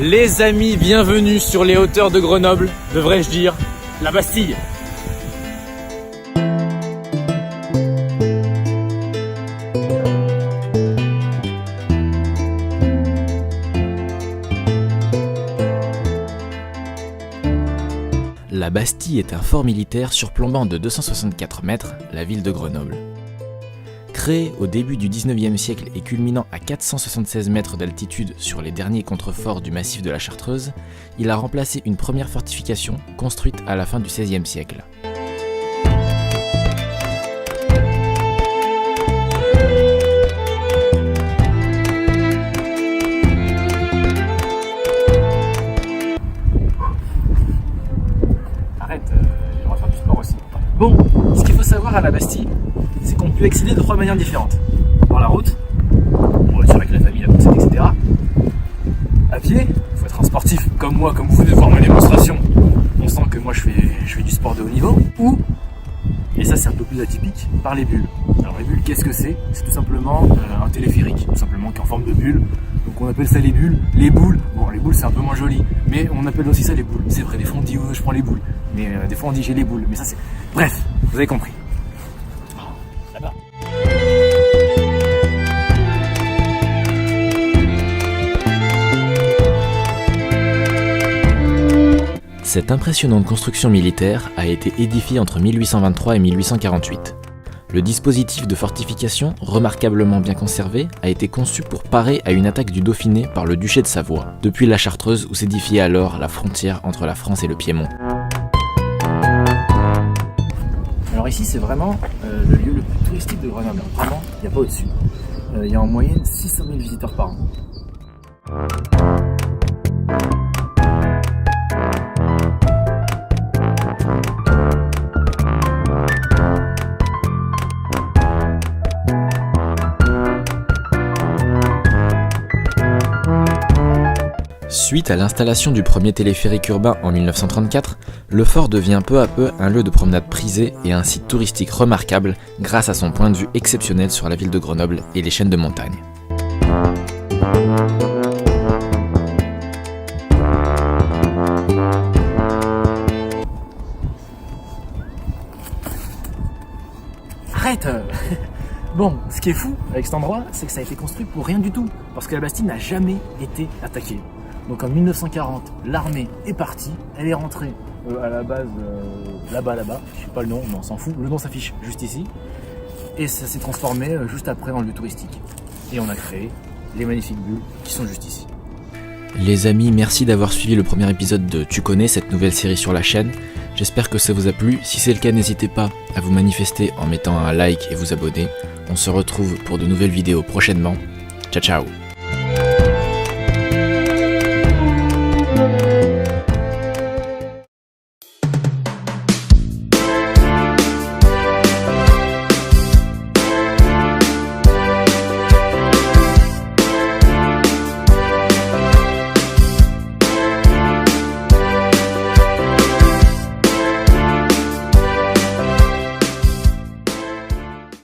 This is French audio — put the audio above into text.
Les amis, bienvenue sur les hauteurs de Grenoble, devrais-je dire, la Bastille. La Bastille est un fort militaire surplombant de 264 mètres la ville de Grenoble. Créé au début du 19e siècle et culminant à 476 mètres d'altitude sur les derniers contreforts du massif de la Chartreuse, il a remplacé une première fortification construite à la fin du XVIe siècle. On va faire du sport aussi. Bon, ce qu'il faut savoir à la Bastille, c'est qu'on peut accéder de trois manières différentes. Par la route, en voiture avec la famille, la poussette, etc. À pied, il faut être un sportif comme moi, comme vous venez de voir ma démonstration. On sent que moi je fais du sport de haut niveau. Ou, et ça c'est un peu plus atypique, par les bulles. Alors les bulles, qu'est-ce que c'est? C'est tout simplement un téléphérique, tout simplement, qui est en forme de bulle. Donc on appelle ça les bulles, les boules. Bon, les boules c'est un peu moins joli, mais on appelle aussi ça les boules. C'est vrai, des fois on dit je prends les boules, mais des fois on dit j'ai les boules. Mais ça c'est... Bref, vous avez compris. Là-bas. Cette impressionnante construction militaire a été édifiée entre 1823 et 1848. Le dispositif de fortification, remarquablement bien conservé, a été conçu pour parer à une attaque du Dauphiné par le duché de Savoie, depuis la Chartreuse où s'édifiait alors la frontière entre la France et le Piémont. Alors ici c'est vraiment le lieu le plus touristique de Grenoble, vraiment, il n'y a pas au-dessus. Il y a en moyenne 600 000 visiteurs par an. Suite à l'installation du premier téléphérique urbain en 1934, le fort devient peu à peu un lieu de promenade prisé et un site touristique remarquable grâce à son point de vue exceptionnel sur la ville de Grenoble et les chaînes de montagnes. Arrête! Bon, ce qui est fou avec cet endroit, c'est que ça a été construit pour rien du tout, parce que la Bastille n'a jamais été attaquée. Donc en 1940, l'armée est partie, elle est rentrée à la base là-bas, je sais pas le nom, mais on s'en fout, le nom s'affiche juste ici, et ça s'est transformé juste après en lieu touristique. Et on a créé les magnifiques bulles qui sont juste ici. Les amis, merci d'avoir suivi le premier épisode de Tu connais, cette nouvelle série sur la chaîne. J'espère que ça vous a plu. Si c'est le cas, n'hésitez pas à vous manifester en mettant un like et vous abonner. On se retrouve pour de nouvelles vidéos prochainement. Ciao ciao.